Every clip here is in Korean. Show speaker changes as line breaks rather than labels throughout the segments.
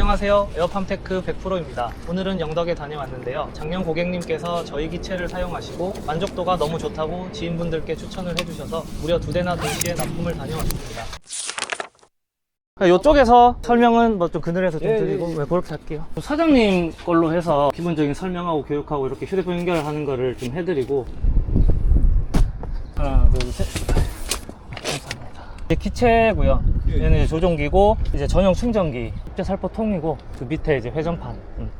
안녕하세요. 에어팜테크 100%입니다. 오늘은 영덕에 다녀왔는데요. 작년 고객님께서 저희 기체를 사용하시고 만족도가 너무 좋다고 지인분들께 추천을 해주셔서 무려 2대나 동시에 납품을 다녀왔습니다. 이쪽에서 설명은 뭐 좀 그늘에서 좀 드리고 그렇게 할게요. 사장님 걸로 해서 기본적인 설명하고 교육하고 이렇게 휴대폰 연결하는 거를 좀 해드리고, 하나 둘 셋. 감사합니다. 이제 기체고요. 얘는 이제 조종기고 이제 전용 충전기, 살포통이고 그 밑에 이제 회전판,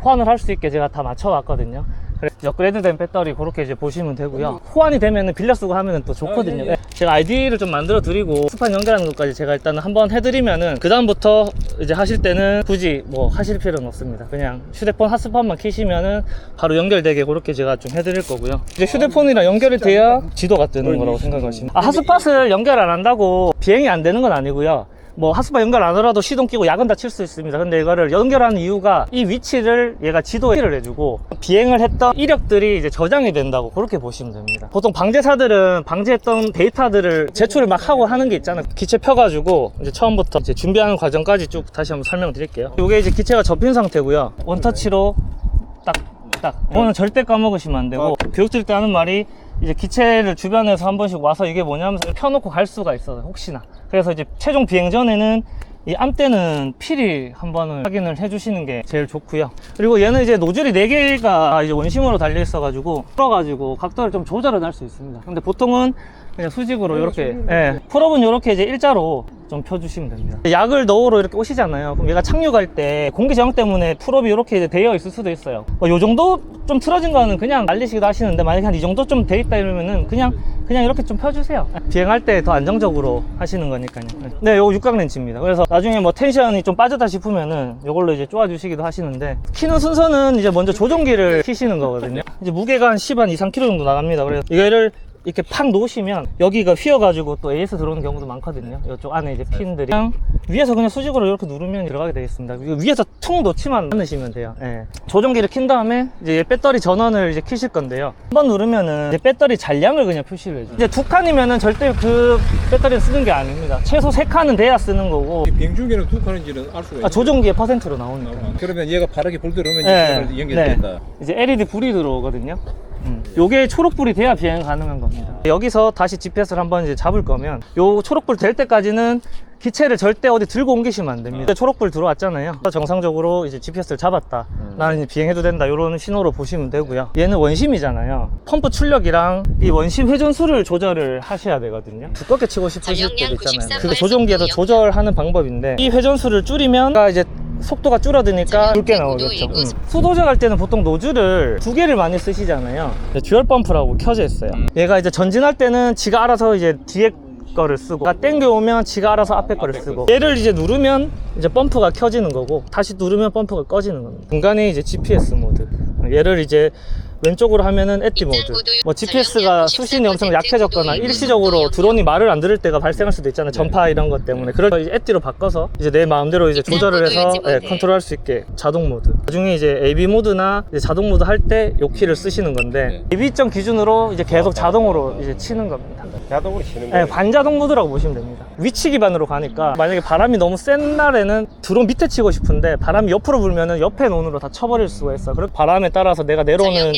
호환을 할 수 있게 제가 다 맞춰왔거든요. 그래서 업그레이드된 배터리 그렇게 이제 보시면 되고요. 호환이 되면은 빌려 쓰고 하면은 또 좋거든요. 제가 아이디를 좀 만들어 드리고 스판 연결하는 것까지 제가 일단은 한번 해드리면은 그 다음부터 이제 하실 때는 굳이 뭐 하실 필요는 없습니다. 그냥 휴대폰 핫스팟만 키시면은 바로 연결되게 그렇게 제가 좀 해드릴 거고요. 이제 휴대폰이랑 연결이 돼야 지도가 뜨는 거라고 생각하시면. 핫스팟을 연결 안 한다고 비행이 안 되는 건 아니고요. 뭐 핫스팟 연결 안 하더라도 시동 끼고 야근 다 칠 수 있습니다. 근데 이거를 연결하는 이유가 이 위치를 얘가 지도를 해주고 비행을 했던 이력들이 이제 저장이 된다고 그렇게 보시면 됩니다. 보통 방제사들은 방제했던 데이터들을 제출을 막 하고 하는 게 있잖아요. 기체 펴가지고 이제 처음부터 이제 준비하는 과정까지 쭉 다시 한번 설명드릴게요. 이게 이제 기체가 접힌 상태고요. 원터치로 딱. 이거는 절대 까먹으시면 안 되고, 교육 드릴 때 하는 말이 이제 기체를 주변에서 한 번씩 와서 이게 뭐냐면 펴놓고 갈 수가 있어요, 혹시나. 그래서 이제 최종 비행 전에는 이 암대는 필히 한 번을 확인을 해주시는 게 제일 좋고요. 그리고 얘는 이제 노즐이 4개가 이제 원심으로 달려 있어가지고 풀어가지고 각도를 좀 조절을 할 수 있습니다. 근데 보통은 그냥 수직으로 이렇게, 풀업은 이렇게 이제 일자로 좀 펴주시면 됩니다. 약을 넣으러 이렇게 오시잖아요. 그럼 얘가 착륙할 때 공기 저항 때문에 풀업이 이렇게 이제 되어 있을 수도 있어요. 요 정도 좀 틀어진 거는 그냥 날리시기도 하시는데, 만약에 한 이 정도 좀 돼 있다 이러면은 그냥 이렇게 좀 펴주세요. 비행할 때 더 안정적으로 하시는 거니까요. 네, 요거 육각 렌치입니다. 그래서 나중에 뭐 텐션이 좀 빠졌다 싶으면은 요걸로 이제 쪼아주시기도 하시는데, 키는 순서는 이제 먼저 조종기를 키시는 거거든요. 이제 무게가 한 10, 한 2, 3kg 정도 나갑니다. 그래서 이거를 이렇게 팍 놓으시면 여기가 휘어가지고 또 AS 들어오는 경우도 많거든요. 이쪽 안에 이제 핀들이 그냥 위에서 그냥 수직으로 이렇게 누르면 들어가게 되겠습니다. 위에서 툭 놓지만 않으시면 돼요. 조종기를 킨 다음에 이제 배터리 전원을 이제 키실 건데요. 한번 누르면은 이제 배터리 잔량을 그냥 표시를 해줘요. 이제 2칸이면은 절대 그 배터리를 쓰는 게 아닙니다. 최소 3칸은 돼야 쓰는 거고.
비행 중에는 2칸인지는 알 수가 있어요.
조종기의 퍼센트로 나오니까.
그러면 얘가 바닥에 불 들어오면 이제 연결된다.
이제 LED 불이 들어오거든요. 요게 초록불이 돼야 비행 가능한 겁니다. 여기서 다시 GPS를 한번 이제 잡을 거면 요 초록불 될 때까지는 기체를 절대 어디 들고 옮기시면 안 됩니다. 초록불 들어왔잖아요. 정상적으로 이제 GPS를 잡았다, 나는 이제 비행해도 된다, 이런 신호로 보시면 되고요. 얘는 원심이잖아요. 펌프 출력이랑 이 원심 회전수를 조절을 하셔야 되거든요. 두껍게 치고 싶으실 때도 있잖아요. 그게 조종기에서 조절하는 방법인데, 이 회전수를 줄이면 이제 속도가 줄어드니까 굵게 나오겠죠. 수도 조작할 때는 보통 노즐을 2개를 많이 쓰시잖아요. 듀얼 펌프라고 켜져 있어요. 얘가 이제 전진할 때는 지가 알아서 이제 뒤에 거를 쓰고, 땡겨오면 지가 알아서 앞에 거를 쓰고, 얘를 이제 누르면 이제 펌프가 켜지는 거고, 다시 누르면 펌프가 꺼지는 겁니다. 중간에 이제 GPS 모드, 얘를 이제 왼쪽으로 하면은 에티 모드. 뭐 GPS가 수신이 엄청 약해졌거나 일시적으로 드론이 말을 안 들을 때가 발생할 수도 있잖아요. 전파 이런 것 때문에. 그래서 이제 에티로 바꿔서 이제 내 마음대로 이제 조절을 해서 컨트롤할 수 있게 자동 모드. 나중에 이제 AB 모드나 이제 자동 모드 할 때 요 키를 쓰시는 건데, AB점 기준으로 이제 계속 자동으로 이제 치는 겁니다.
자동으로 치는 거예요?
반자동 모드라고 보시면 됩니다. 위치 기반으로 가니까 만약에 바람이 너무 센 날에는 드론 밑에 치고 싶은데 바람이 옆으로 불면은 옆에 논으로 다 쳐버릴 수가 있어요. 그리고 바람에 따라서 내가 내려오는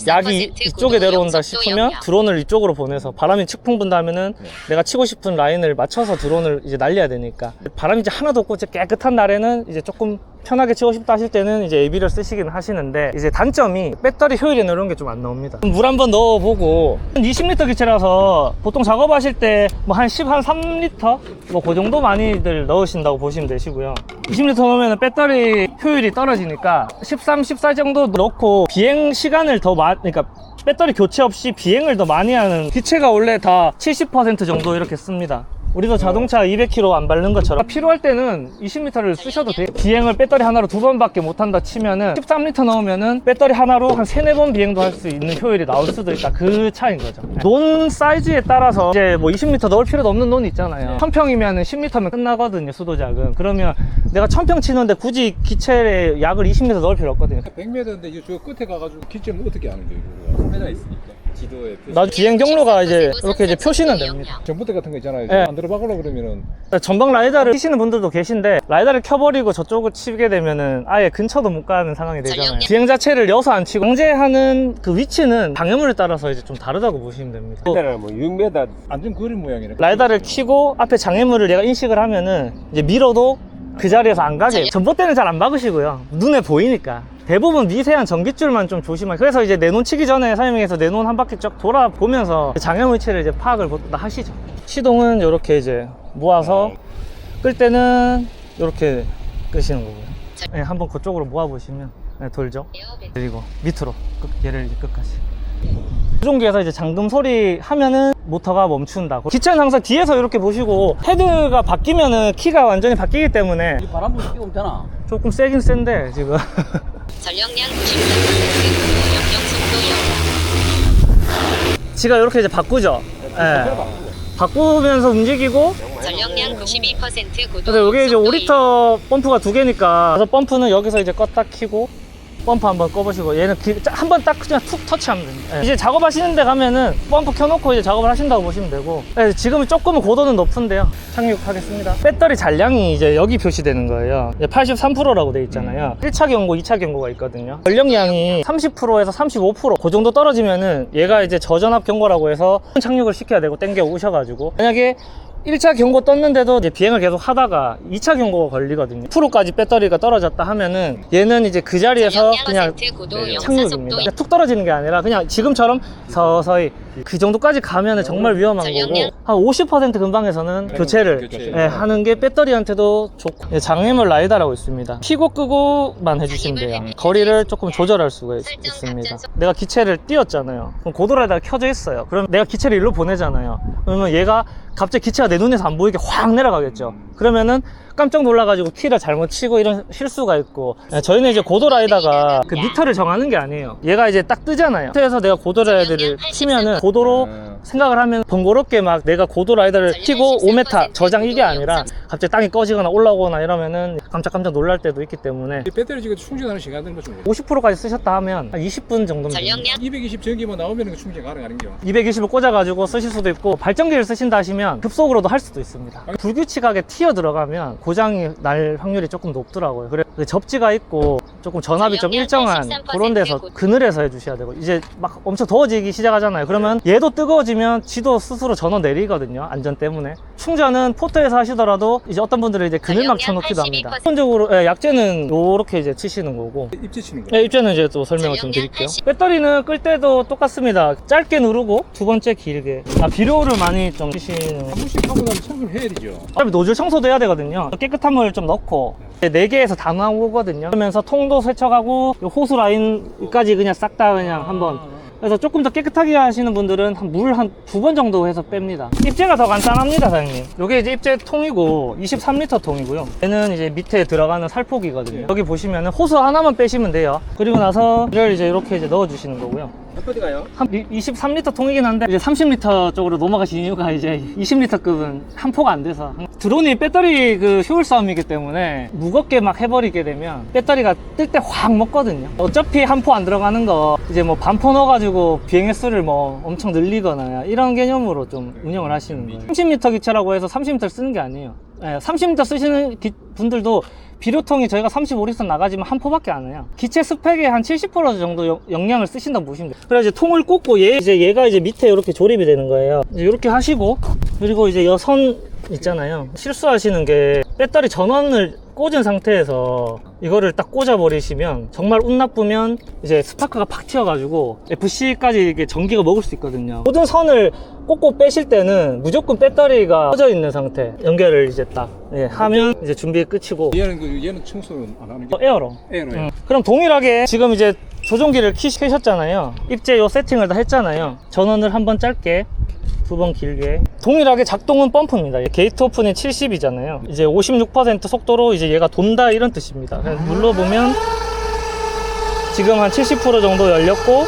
약이 이쪽에 내려온다 싶으면 드론을 이쪽으로 보내서, 바람이 측풍 분다 하면은 내가 치고 싶은 라인을 맞춰서 드론을 이제 날려야 되니까, 바람이 이제 하나도 없고 이제 깨끗한 날에는 이제 조금 편하게 치고 싶다 하실 때는 이제 AB를 쓰시긴 하시는데, 이제 단점이 배터리 효율이나 이런 게 좀 안 나옵니다. 물 한번 넣어보고, 20리터 기체라서 보통 작업하실 때 뭐 한 3리터? 뭐 그 정도 많이들 넣으신다고 보시면 되시고요. 20리터 넣으면 배터리 효율이 떨어지니까 13, 14 정도 넣고 비행 시간을 더 그러니까 배터리 교체 없이 비행을 더 많이 하는, 기체가 원래 다 70% 정도 이렇게 씁니다. 우리도 자동차 200km 안 밟는 것처럼 필요할 때는 20리터를 쓰셔도 돼요. 비행을 배터리 하나로 2번밖에 못한다 치면은 13리터 넣으면은 배터리 하나로 한 3, 4번 비행도 할 수 있는 효율이 나올 수도 있다, 그 차이인 거죠. 논 사이즈에 따라서 이제 뭐 20리터 넣을 필요도 없는 논이 있잖아요. 1000평이면 10리터면 끝나거든요, 수도작은. 그러면 내가 1000평 치는데 굳이 기체에 약을 20리터 넣을 필요 없거든요.
100m인데 저 끝에 가가지고 기점은 어떻게 하는 거예요? 카메라 있으니까. 지도에 표시.
나중 비행 경로가 이제 이렇게 이제 표시는 됩니다.
전봇대 같은 거 있잖아요.
네.
안 들어박으려고 그러면은
전방 라이다를 키시는 분들도 계신데 라이다를 켜버리고 저쪽을 치게 되면은 아예 근처도 못 가는 상황이 되잖아요. 비행 자체를 여서 안 치고 강제하는 그 위치는 방해물에 따라서 이제 좀 다르다고 보시면 됩니다.
일단은 뭐 6m 안전 거리 모양이네.
라이다를 켜고 앞에 장애물을 얘가 인식을 하면은 이제 밀어도 그 자리에서 안 가게. 전봇대는 잘 안 박으시고요. 눈에 보이니까. 대부분 미세한 전깃줄만 좀 조심하게. 그래서 이제 내놓 치기 전에 사장님께서 내놓은 한 바퀴 쫙 돌아보면서 장애물 위치를 이제 파악을 보통 다 하시죠. 시동은 이렇게 이제 모아서 끌 때는 이렇게 끄시는 거고요. 네, 한번 그쪽으로 모아보시면 네, 돌죠. 그리고 밑으로 얘를 이제 끝까지. 조종기에서 이제 잠금 소리 하면은 모터가 멈춘다. 기체는 항상 뒤에서 이렇게 보시고 헤드가 바뀌면은 키가 완전히 바뀌기 때문에
바람 불이 끼우면 되나?
조금 세긴 센데 지금
전력량 93%, 연령 속도 0.
지가 이렇게 이제 바꾸죠. 예. 바꾸면서 움직이고
전력량 92%, 고도
그래서 여기 이제
속도
5리터 펌프가 두 개니까 그래서 펌프는 여기서 이제 껐다 켜고 펌프 한번 꺼보시고 얘는 한번 딱 그냥 툭 터치하면 됩니다. 이제 작업하시는 데 가면은 펌프 켜놓고 이제 작업을 하신다고 보시면 되고 지금은 조금은 고도는 높은데요. 착륙하겠습니다. 배터리 잔량이 이제 여기 표시되는 거예요. 83%라고 돼 있잖아요. 1차 경고, 2차 경고가 있거든요. 전력량이 30%에서 35%그 정도 떨어지면은 얘가 이제 저전압 경고라고 해서 착륙을 시켜야 되고 땡겨 오셔가지고 만약에 1차 경고 떴는데도 이제 비행을 계속 하다가 2차 경고가 걸리거든요. 10%까지 배터리가 떨어졌다 하면은 얘는 이제 그 자리에서 그냥 착륙입니다. 그냥 툭 떨어지는 게 아니라 그냥 지금처럼 서서히 그 정도까지 가면은 정말 위험한 거고 한 50% 근방에서는 교체를 하는 게 배터리한테도 좋고 장애물 라이다라고 있습니다. 켜고 끄고만 해주시면 돼요. 거리를 조금 조절할 수가 있습니다. 내가 기체를 띄웠잖아요. 그럼 고도 라이다가 켜져 있어요. 그럼 내가 기체를 일로 보내잖아요. 그러면 얘가 갑자기 기체가 내 눈에서 안 보이게 확 내려가겠죠. 그러면은 깜짝 놀라가지고 키를 잘못 치고 이런 실수가 있고 저희는 이제 고도 라이다가 그 미터를 정하는 게 아니에요. 얘가 이제 딱 뜨잖아요. 그래서 내가 고도 라이다를 키면은 고도로 생각을 하면 번거롭게 막 내가 고도 라이다를 키고 5m 저장 이게 아니라 갑자기 땅이 꺼지거나 올라오거나 이러면은 깜짝 놀랄 때도 있기 때문에
이 배터리 지금 충전하는 시간은 뭐 좀
50%까지 쓰셨다 하면 한 20분 정도면 됩니다.
220 전기만 나오면 그 충전 가능한겨.
220을 꽂아가지고 쓰실 수도 있고 발전기를 쓰신다 하시면 급속으로도 할 수도 있습니다. 불규칙하게 튀어 들어가면 고장이 날 확률이 조금 높더라고요. 그래서 접지가 있고 조금 전압이 좀 일정한 그런 데서 그늘에서 해주셔야 되고 이제 막 엄청 더워지기 시작하잖아요. 그러면 얘도 뜨거워지면 지도 스스로 전원 내리거든요. 안전 때문에. 충전은 포트에서 하시더라도 이제 어떤 분들은 이제 그늘막 쳐놓기도 합니다. 기본적으로 약재는 요렇게 이제 치시는 거고
입체 치는 거.
네, 입자는 이제 또 설명을 좀 드릴게요. 배터리는 끌 때도 똑같습니다. 짧게 누르고 두 번째 길게. 비료를 많이 좀 치시는.
한 번씩 하고 나면 청소를 해야 되죠.
노즐 청소도 해야 되거든요. 깨끗한 물 좀 넣고 4개에서 다 나오거든요. 그러면서 통도 세척하고 호수 라인까지 그냥 싹 다 그냥 한번. 그래서 조금 더 깨끗하게 하시는 분들은 물 한 2번 정도 해서 뺍니다. 입재가 더 간단합니다, 사장님. 요게 이제 입재 통이고 23리터 통이고요. 얘는 이제 밑에 들어가는 살포기거든요. 여기 보시면은 호수 하나만 빼시면 돼요. 그리고 나서 이를 이제 이렇게 이제 넣어주시는 거고요.
어디 가요?
한 23리터 통이긴 한데 이제 30리터 쪽으로 넘어가신 이유가 이제 20리터급은 한 포가 안 돼서 드론이 배터리 그 효율 싸움이기 때문에 무겁게 막 해버리게 되면 배터리가 뜰 때 확 먹거든요. 어차피 한 포 안 들어가는 거 이제 뭐 반포 넣어가지고 비행 횟수를 뭐 엄청 늘리거나 이런 개념으로 좀 운영을 하시는 거예요. 30m 기체라고 해서 30m 쓰는 게 아니에요. 30m 쓰시는 분들도 비료통이 저희가 35리터 나가지만 한 포밖에 안 해요. 기체 스펙의 한 70% 정도 영양을 쓰신다고 보시면 돼요. 그래서 이제 통을 꽂고 얘가 이제 밑에 이렇게 조립이 되는 거예요. 이제 이렇게 하시고 그리고 이제 여 선 있잖아요. 실수하시는 게 배터리 전원을 꽂은 상태에서 이거를 딱 꽂아 버리시면 정말 운 나쁘면 이제 스파크가 팍 튀어가지고 FC까지 이게 전기가 먹을 수 있거든요. 모든 선을 꽂고 빼실 때는 무조건 배터리가 꺼져 있는 상태 연결을 이제 딱 하면 이제 준비 끝이고
얘는 청소는 안 하는 게
에어로.
에어로요.
그럼 동일하게 지금 이제 조종기를 켜셨잖아요. 입재 요 세팅을 다 했잖아요. 전원을 한번 짧게 2번 길게. 동일하게 작동은 펌프입니다. 게이트 오픈이 70이잖아요. 이제 56% 속도로 이제 얘가 돈다 이런 뜻입니다. 그래서 눌러보면 지금 한 70% 정도 열렸고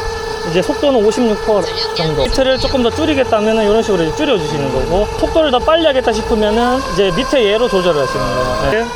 이제 속도는 56% 정도. 히트를 조금 더 줄이겠다면 이런 식으로 이제 줄여주시는 거고 속도를 더 빨리 하겠다 싶으면은 이제 밑에 얘로 조절을 하시는 거예요.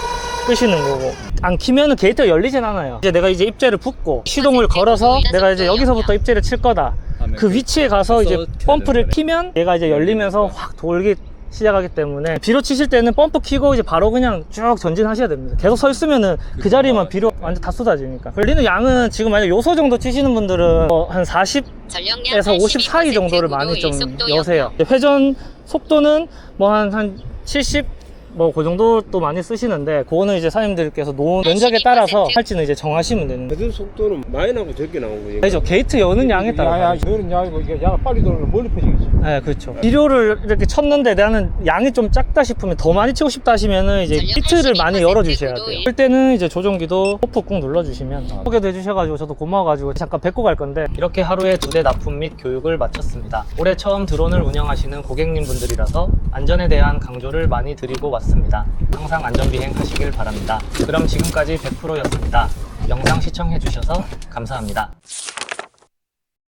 끄시는 거고, 안 키면은 게이트가 열리진 않아요. 이제 내가 이제 입재를 붓고 시동을 걸어서 내가 이제 여기서부터 입재를 칠 거다. 그 위치에 가서 이제 펌프를 키면 얘가 이제 열리면서 확 돌기 시작하기 때문에, 비료 치실 때는 펌프 키고 이제 바로 그냥 쭉 전진하셔야 됩니다. 계속 서 있으면은 그 자리만 비료 완전 다 쏟아지니까. 걸리는 양은 지금 만약 요소 정도 치시는 분들은 한 40에서 50 사이 정도를 많이 좀 여세요. 회전 속도는 뭐 한 70, 뭐 그 정도 또 많이 쓰시는데, 그거는 이제 사장님들께서 놓은 면적에 따라서 할지는 이제 정하시면 되는 거예요.
회전 속도는 많이 나고 적게 나오고
그렇죠. 게이트 여는 양에 따라.
야야 너는 야이고 이게 야가 빨리 돌면 멀리 퍼지겠지.
네, 그렇죠. 비료를 이렇게 쳤는데 나는 양이 좀 작다 싶으면, 더 많이 치고 싶다 하시면은 이제 히트를 많이 열어주셔야 돼요. 그럴 때는 이제 조종기도 오프 꾹 눌러주시면, 소개도 해주셔가지고 저도 고마워가지고 잠깐 뵙고 갈 건데, 이렇게 하루에 2대 납품 및 교육을 마쳤습니다. 올해 처음 드론을 운영하시는 고객님 분들이라서 안전에 대한 강조를 많이 드리고 왔습니다. 항상 안전비행 하시길 바랍니다. 그럼 지금까지 100%였습니다. 영상 시청해주셔서 감사합니다.